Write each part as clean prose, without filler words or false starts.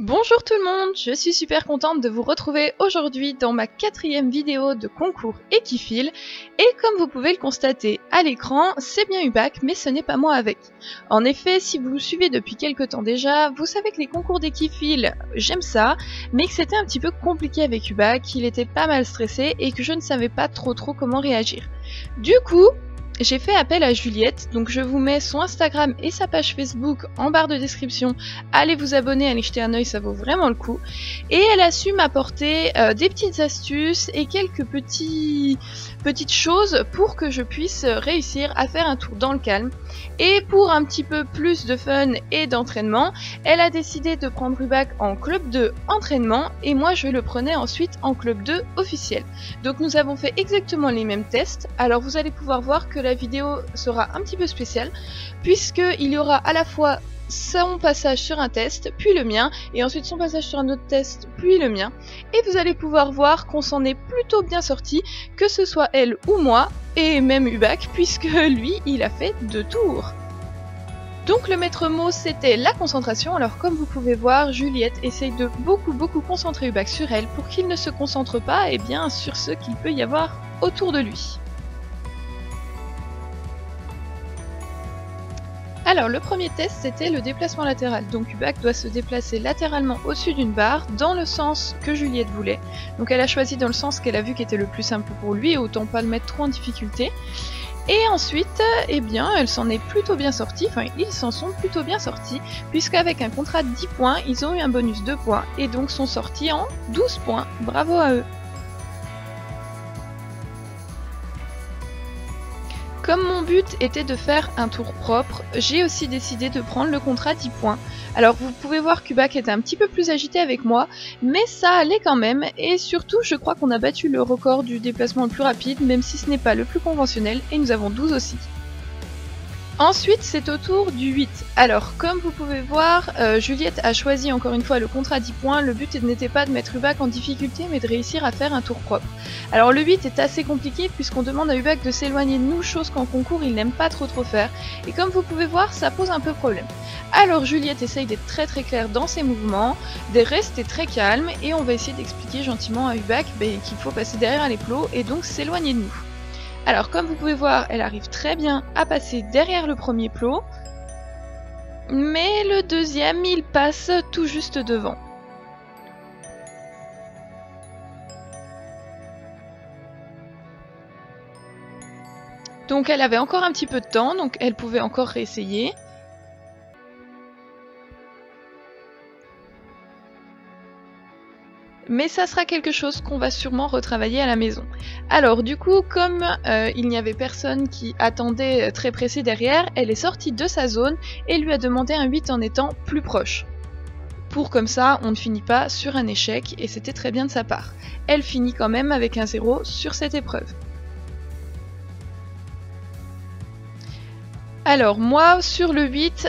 Bonjour tout le monde, je suis super contente de vous retrouver aujourd'hui dans ma 4e vidéo de concours Equifil. Et comme vous pouvez le constater à l'écran, c'est bien Ubac, mais ce n'est pas moi avec. En effet, si vous me suivez depuis quelques temps déjà, vous savez que les concours d'Equifil, j'aime ça, mais que c'était un petit peu compliqué avec Ubac, qu'il était pas mal stressé et que je ne savais pas trop comment réagir. Du coup, j'ai fait appel à Juliette, donc je vous mets son Instagram et sa page Facebook en barre de description. Allez vous abonner, allez jeter un oeil, ça vaut vraiment le coup. Et elle a su m'apporter des petites astuces et quelques petites choses pour que je puisse réussir à faire un tour dans le calme. Et pour un petit peu plus de fun et d'entraînement, elle a décidé de prendre Ubac en club 2 entraînement et moi je le prenais ensuite en club 2 officiel. Donc nous avons fait exactement les mêmes tests. Alors vous allez pouvoir voir que la vidéo sera un petit peu spéciale puisqu'il y aura à la fois son passage sur un test, puis le mien, et ensuite son passage sur un autre test, puis le mien. Et vous allez pouvoir voir qu'on s'en est plutôt bien sorti, que ce soit elle ou moi, et même Ubac, puisque lui, il a fait 2 tours. Donc le maître mot c'était la concentration, alors comme vous pouvez voir, Juliette essaye de beaucoup concentrer Ubac sur elle pour qu'il ne se concentre pas sur ce qu'il peut y avoir autour de lui. Alors le premier test c'était le déplacement latéral, donc Ubac doit se déplacer latéralement au-dessus d'une barre dans le sens que Juliette voulait. Donc elle a choisi dans le sens qu'elle a vu qui était le plus simple pour lui, autant pas le mettre trop en difficulté. Et ensuite, elle s'en est plutôt bien sortie, enfin ils s'en sont plutôt bien sortis, puisqu'avec un contrat de 10 points, ils ont eu un bonus de points et donc sont sortis en 12 points. Bravo à eux! Comme mon but était de faire un tour propre, j'ai aussi décidé de prendre le contrat 10 points. Alors vous pouvez voir qu'Ubac était un petit peu plus agité avec moi, mais ça allait quand même, et surtout je crois qu'on a battu le record du déplacement le plus rapide, même si ce n'est pas le plus conventionnel, et nous avons 12 aussi. Ensuite, c'est au tour du 8. Alors, comme vous pouvez voir, Juliette a choisi encore une fois le contrat 10 points. Le but n'était pas de mettre Ubac en difficulté, mais de réussir à faire un tour propre. Alors, le 8 est assez compliqué puisqu'on demande à Ubac de s'éloigner de nous, chose qu'en concours, il n'aime pas trop faire. Et comme vous pouvez voir, ça pose un peu problème. Alors, Juliette essaye d'être très claire dans ses mouvements, de rester très calme, et on va essayer d'expliquer gentiment à Ubac qu'il faut passer derrière les plots et donc s'éloigner de nous. Alors comme vous pouvez voir, elle arrive très bien à passer derrière le premier plot, mais le deuxième, il passe tout juste devant. Donc elle avait encore un petit peu de temps, donc elle pouvait encore réessayer. Mais ça sera quelque chose qu'on va sûrement retravailler à la maison. Alors du coup, comme il n'y avait personne qui attendait très pressé derrière, elle est sortie de sa zone et lui a demandé un 8 en étant plus proche. Pour comme ça, on ne finit pas sur un échec, et c'était très bien de sa part. Elle finit quand même avec un 0 sur cette épreuve. Alors moi sur le 8,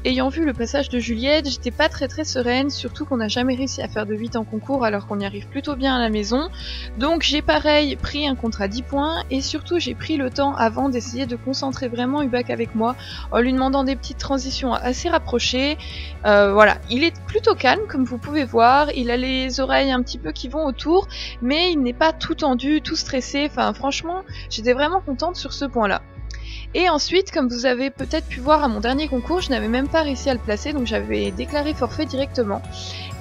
ayant vu le passage de Juliette, j'étais pas très sereine, surtout qu'on n'a jamais réussi à faire de 8 en concours alors qu'on y arrive plutôt bien à la maison. Donc j'ai pareil pris un contrat 10 points et surtout j'ai pris le temps avant d'essayer de concentrer vraiment Ubac avec moi en lui demandant des petites transitions assez rapprochées. Voilà, il est plutôt calme comme vous pouvez voir, il a les oreilles un petit peu qui vont autour, mais il n'est pas tout tendu, tout stressé, enfin franchement j'étais vraiment contente sur ce point là. Et ensuite, comme vous avez peut-être pu voir à mon dernier concours, je n'avais même pas réussi à le placer, donc j'avais déclaré forfait directement.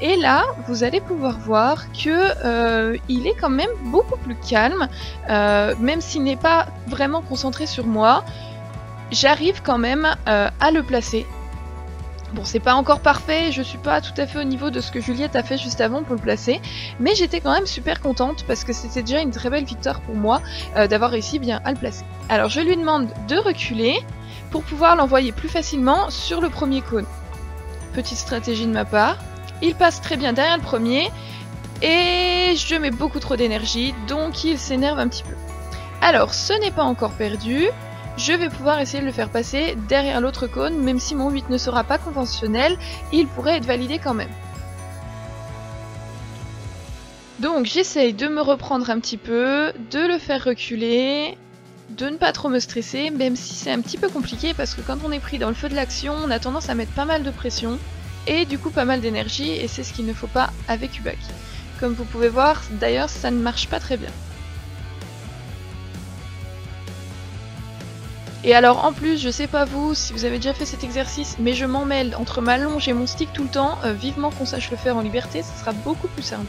Et là, vous allez pouvoir voir que il est quand même beaucoup plus calme, même s'il n'est pas vraiment concentré sur moi, j'arrive quand même à le placer. Bon, c'est pas encore parfait, je suis pas tout à fait au niveau de ce que Juliette a fait juste avant pour le placer, mais j'étais quand même super contente parce que c'était déjà une très belle victoire pour moi d'avoir réussi bien à le placer. Alors je lui demande de reculer pour pouvoir l'envoyer plus facilement sur le premier cône. Petite stratégie de ma part, il passe très bien derrière le premier et je mets beaucoup trop d'énergie, donc il s'énerve un petit peu. Alors ce n'est pas encore perdu. Je vais pouvoir essayer de le faire passer derrière l'autre cône, même si mon 8 ne sera pas conventionnel, il pourrait être validé quand même. Donc j'essaye de me reprendre un petit peu, de le faire reculer, de ne pas trop me stresser, même si c'est un petit peu compliqué parce que quand on est pris dans le feu de l'action, on a tendance à mettre pas mal de pression. et du coup pas mal d'énergie, et c'est ce qu'il ne faut pas avec Ubac. Comme vous pouvez voir, d'ailleurs ça ne marche pas très bien. Et alors en plus, je sais pas vous si vous avez déjà fait cet exercice, mais je m'en mêle entre ma longe et mon stick tout le temps, vivement qu'on sache le faire en liberté, ça sera beaucoup plus simple.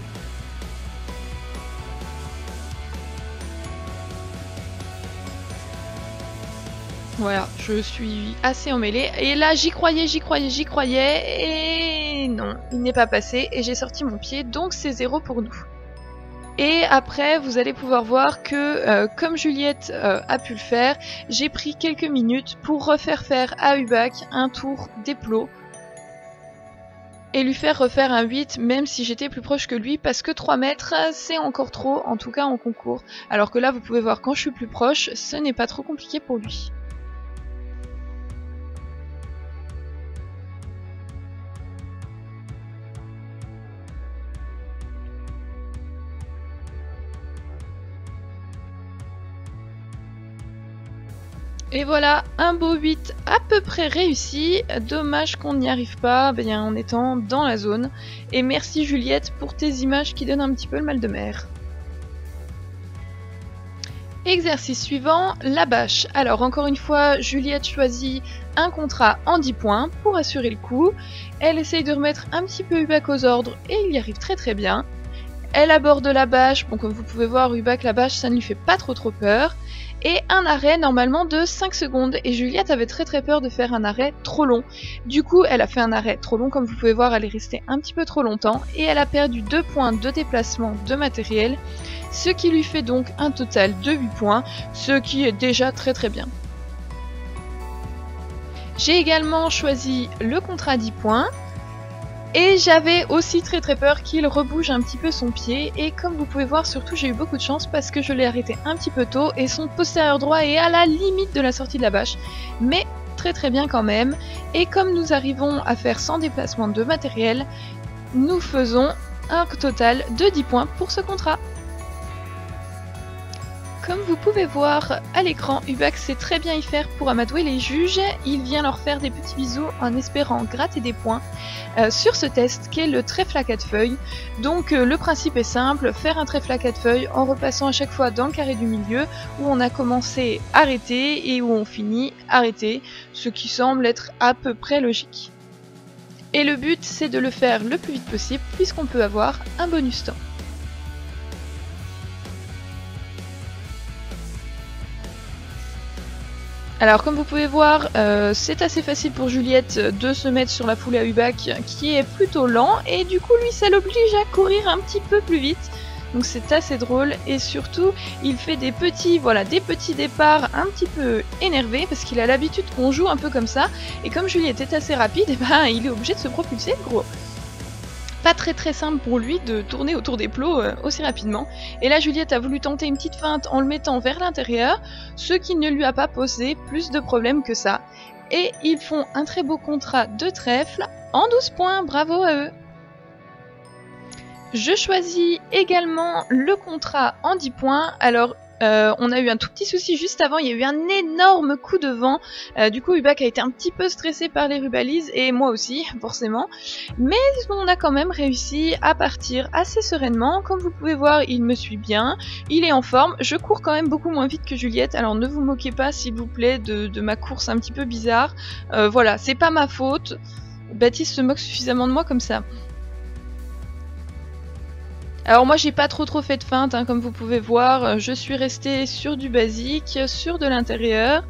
Voilà, je suis assez emmêlée. Et là, j'y croyais, et non, il n'est pas passé, et j'ai sorti mon pied, donc c'est 0 pour nous. Et après, vous allez pouvoir voir que, comme Juliette a pu le faire, j'ai pris quelques minutes pour refaire faire à Ubac un tour d'éplot, et lui faire refaire un 8, même si j'étais plus proche que lui, parce que 3 mètres, c'est encore trop, en tout cas en concours. Alors que là, vous pouvez voir, quand je suis plus proche, ce n'est pas trop compliqué pour lui. Et voilà, un beau 8 à peu près réussi. Dommage qu'on n'y arrive pas en étant dans la zone. Et merci Juliette pour tes images qui donnent un petit peu le mal de mer. Exercice suivant, la bâche. Alors encore une fois, Juliette choisit un contrat en 10 points pour assurer le coup. Elle essaye de remettre un petit peu Ubac aux ordres et il y arrive très très bien. Elle aborde la bâche, bon comme vous pouvez voir, Ubac la bâche ça ne lui fait pas trop peur. Et un arrêt normalement de 5 secondes. Et Juliette avait très peur de faire un arrêt trop long. Du coup, elle a fait un arrêt trop long, comme vous pouvez voir, elle est restée un petit peu trop longtemps. Et elle a perdu 2 points de déplacement de matériel, ce qui lui fait donc un total de 8 points, ce qui est déjà très bien. J'ai également choisi le contrat 10 points. Et j'avais aussi très peur qu'il rebouge un petit peu son pied, et comme vous pouvez voir, surtout j'ai eu beaucoup de chance parce que je l'ai arrêté un petit peu tôt et son postérieur droit est à la limite de la sortie de la bâche, mais très bien quand même. Et comme nous arrivons à faire 100 déplacements de matériel, nous faisons un total de 10 points pour ce contrat. Comme vous pouvez voir à l'écran, Ubac sait très bien y faire pour amadouer les juges. Il vient leur faire des petits bisous en espérant gratter des points sur ce test qui est le trèfle à 4 feuilles. Donc le principe est simple, faire un trèfle à 4 feuilles en repassant à chaque fois dans le carré du milieu où on a commencé arrêté et où on finit arrêté, ce qui semble être à peu près logique. Et le but c'est de le faire le plus vite possible puisqu'on peut avoir un bonus temps. Alors comme vous pouvez voir, c'est assez facile pour Juliette de se mettre sur la foulée à Ubac qui est plutôt lent, et du coup lui ça l'oblige à courir un petit peu plus vite. Donc c'est assez drôle, et surtout il fait des petits départs un petit peu énervés parce qu'il a l'habitude qu'on joue un peu comme ça, et comme Juliette est assez rapide, et il est obligé de se propulser gros. Pas très simple pour lui de tourner autour des plots aussi rapidement. Et là Juliette a voulu tenter une petite feinte en le mettant vers l'intérieur, ce qui ne lui a pas posé plus de problèmes que ça. Et ils font un très beau contrat de trèfle en 12 points, bravo à eux. Je choisis également le contrat en 10 points. Alors on a eu un tout petit souci juste avant, il y a eu un énorme coup de vent, du coup Ubac a été un petit peu stressé par les rubalises, et moi aussi forcément, mais on a quand même réussi à partir assez sereinement. Comme vous pouvez voir, il me suit bien, il est en forme, je cours quand même beaucoup moins vite que Juliette, alors ne vous moquez pas s'il vous plaît de ma course un petit peu bizarre, voilà, c'est pas ma faute, Baptiste se moque suffisamment de moi comme ça. Alors moi j'ai pas trop fait de feinte, comme vous pouvez voir, je suis restée sur du basique, sur de l'intérieur.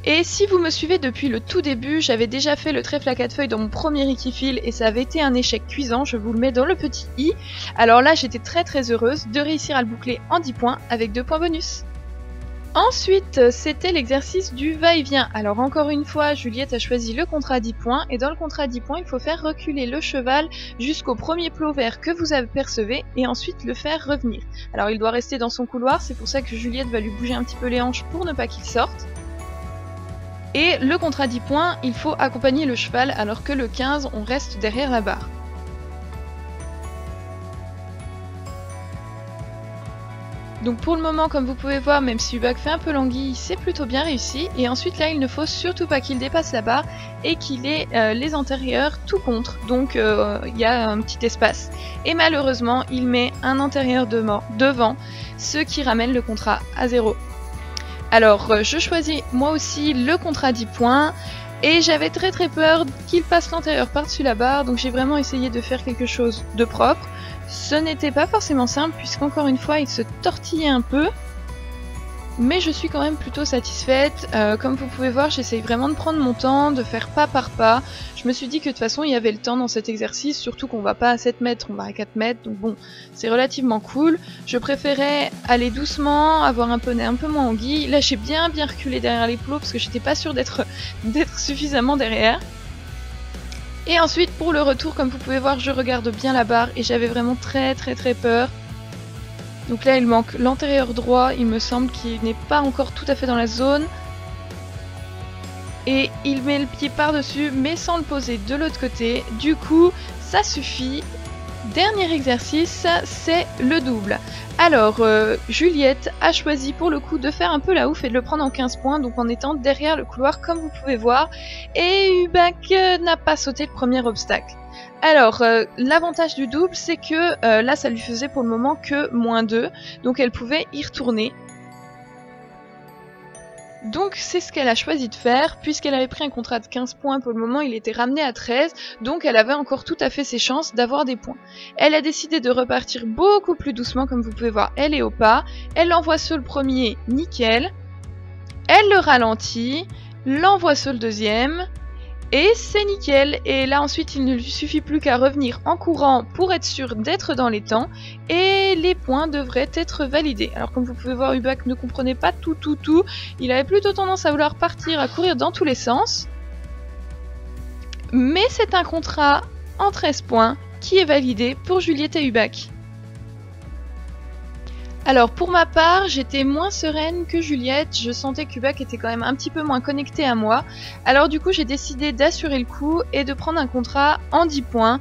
Et si vous me suivez depuis le tout début, j'avais déjà fait le trèfle à 4 feuilles dans mon premier Equifil et ça avait été un échec cuisant, je vous le mets dans le petit i. Alors là j'étais très heureuse de réussir à le boucler en 10 points avec 2 points bonus. Ensuite, c'était l'exercice du va-et-vient. Alors encore une fois, Juliette a choisi le contrat 10 points, et dans le contrat 10 points, il faut faire reculer le cheval jusqu'au premier plot vert que vous apercevez, et ensuite le faire revenir. Alors il doit rester dans son couloir, c'est pour ça que Juliette va lui bouger un petit peu les hanches pour ne pas qu'il sorte. Et le contrat 10 points, il faut accompagner le cheval, alors que le 15, on reste derrière la barre. Donc pour le moment, comme vous pouvez voir, même si Ubak fait un peu languille, c'est plutôt bien réussi. Et ensuite là, il ne faut surtout pas qu'il dépasse la barre et qu'il ait les antérieurs tout contre. Donc il y a un petit espace. Et malheureusement, il met un antérieur devant, ce qui ramène le contrat à 0. Alors je choisis moi aussi le contrat 10 points. Et j'avais très peur qu'il passe l'antérieur par-dessus la barre, donc j'ai vraiment essayé de faire quelque chose de propre. Ce n'était pas forcément simple, puisqu'encore une fois, il se tortillait un peu. Mais je suis quand même plutôt satisfaite. Comme vous pouvez voir, j'essaye vraiment de prendre mon temps, de faire pas par pas. Je me suis dit que de toute façon, il y avait le temps dans cet exercice, surtout qu'on va pas à 7 mètres, on va à 4 mètres. Donc bon, c'est relativement cool. Je préférais aller doucement, avoir un poney un peu moins anguille. Là, j'ai bien reculé derrière les plots, parce que j'étais pas sûre d'être suffisamment derrière. Et ensuite, pour le retour, comme vous pouvez voir, je regarde bien la barre, et j'avais vraiment très peur. Donc là, il manque l'antérieur droit, il me semble qu'il n'est pas encore tout à fait dans la zone. Et il met le pied par-dessus, mais sans le poser de l'autre côté. Du coup, ça suffit. Dernier exercice, c'est le double. Alors, Juliette a choisi pour le coup de faire un peu la ouf et de le prendre en 15 points, donc en étant derrière le couloir, comme vous pouvez voir. Et Ubak n'a pas sauté le premier obstacle. Alors, l'avantage du double, c'est que là, ça lui faisait pour le moment que -2, donc elle pouvait y retourner. Donc c'est ce qu'elle a choisi de faire, puisqu'elle avait pris un contrat de 15 points pour le moment, il était ramené à 13, donc elle avait encore tout à fait ses chances d'avoir des points. Elle a décidé de repartir beaucoup plus doucement, comme vous pouvez voir, elle est au pas, elle l'envoie sur le premier, nickel, elle le ralentit, l'envoie sur le deuxième, et c'est nickel. Et là ensuite il ne lui suffit plus qu'à revenir en courant pour être sûr d'être dans les temps et les points devraient être validés. Alors comme vous pouvez voir, Ubak ne comprenait pas tout, il avait plutôt tendance à vouloir partir, à courir dans tous les sens. Mais c'est un contrat en 13 points qui est validé pour Juliette et Ubak. Alors pour ma part, j'étais moins sereine que Juliette, je sentais qu'Ubak était quand même un petit peu moins connecté à moi. Alors du coup j'ai décidé d'assurer le coup et de prendre un contrat en 10 points,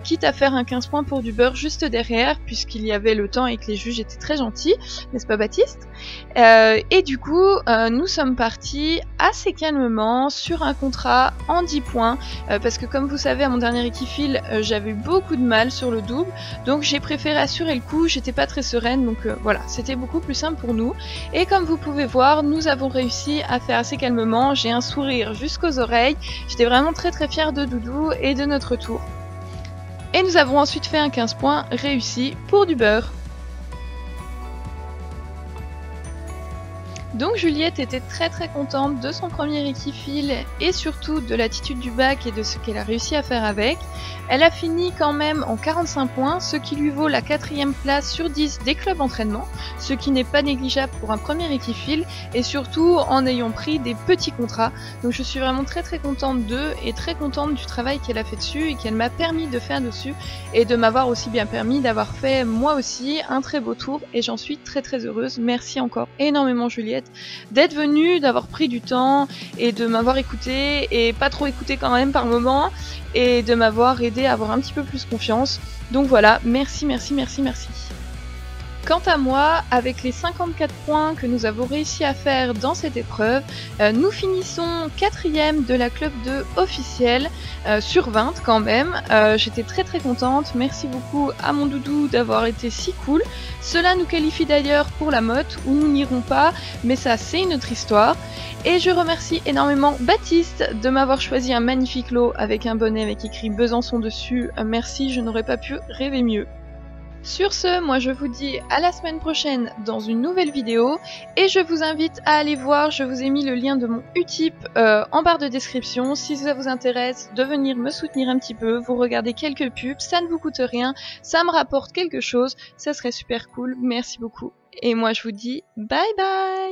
quitte à faire un 15 points pour du beurre juste derrière, puisqu'il y avait le temps et que les juges étaient très gentils, n'est-ce pas Baptiste? Et du coup nous sommes partis assez calmement sur un contrat en 10 points, parce que comme vous savez à mon dernier équifile, j'avais eu beaucoup de mal sur le double, donc j'ai préféré assurer le coup, j'étais pas très sereine, donc voilà, c'était beaucoup plus simple pour nous. Et comme vous pouvez voir, nous avons réussi à faire assez calmement. J'ai un sourire jusqu'aux oreilles. J'étais vraiment très fière de Doudou et de notre tour. Et nous avons ensuite fait un 15 points réussi pour du beurre. Donc Juliette était très contente de son premier équifile et surtout de l'attitude du bac et de ce qu'elle a réussi à faire avec. Elle a fini quand même en 45 points, ce qui lui vaut la 4e place sur 10 des clubs entraînement, ce qui n'est pas négligeable pour un premier équifile et surtout en ayant pris des petits contrats. Donc je suis vraiment très contente d'eux et très contente du travail qu'elle a fait dessus et qu'elle m'a permis de faire dessus et de m'avoir aussi bien permis d'avoir fait moi aussi un très beau tour et j'en suis très heureuse. Merci encore énormément Juliette d'être venue, d'avoir pris du temps et de m'avoir écouté et pas trop écouté quand même par moment et de m'avoir aidé à avoir un petit peu plus confiance. Donc voilà, merci. Quant à moi, avec les 54 points que nous avons réussi à faire dans cette épreuve, nous finissons 4e de la club 2 officielle, sur 20 quand même. J'étais très contente, merci beaucoup à mon doudou d'avoir été si cool. Cela nous qualifie d'ailleurs pour la motte, où nous n'irons pas, mais ça c'est une autre histoire. Et je remercie énormément Baptiste de m'avoir choisi un magnifique lot avec un bonnet avec écrit Besançon dessus. Merci, je n'aurais pas pu rêver mieux. Sur ce, moi je vous dis à la semaine prochaine dans une nouvelle vidéo et je vous invite à aller voir, je vous ai mis le lien de mon Utip en barre de description si ça vous intéresse de venir me soutenir un petit peu, vous regardez quelques pubs, ça ne vous coûte rien, ça me rapporte quelque chose, ça serait super cool, merci beaucoup et moi je vous dis bye bye.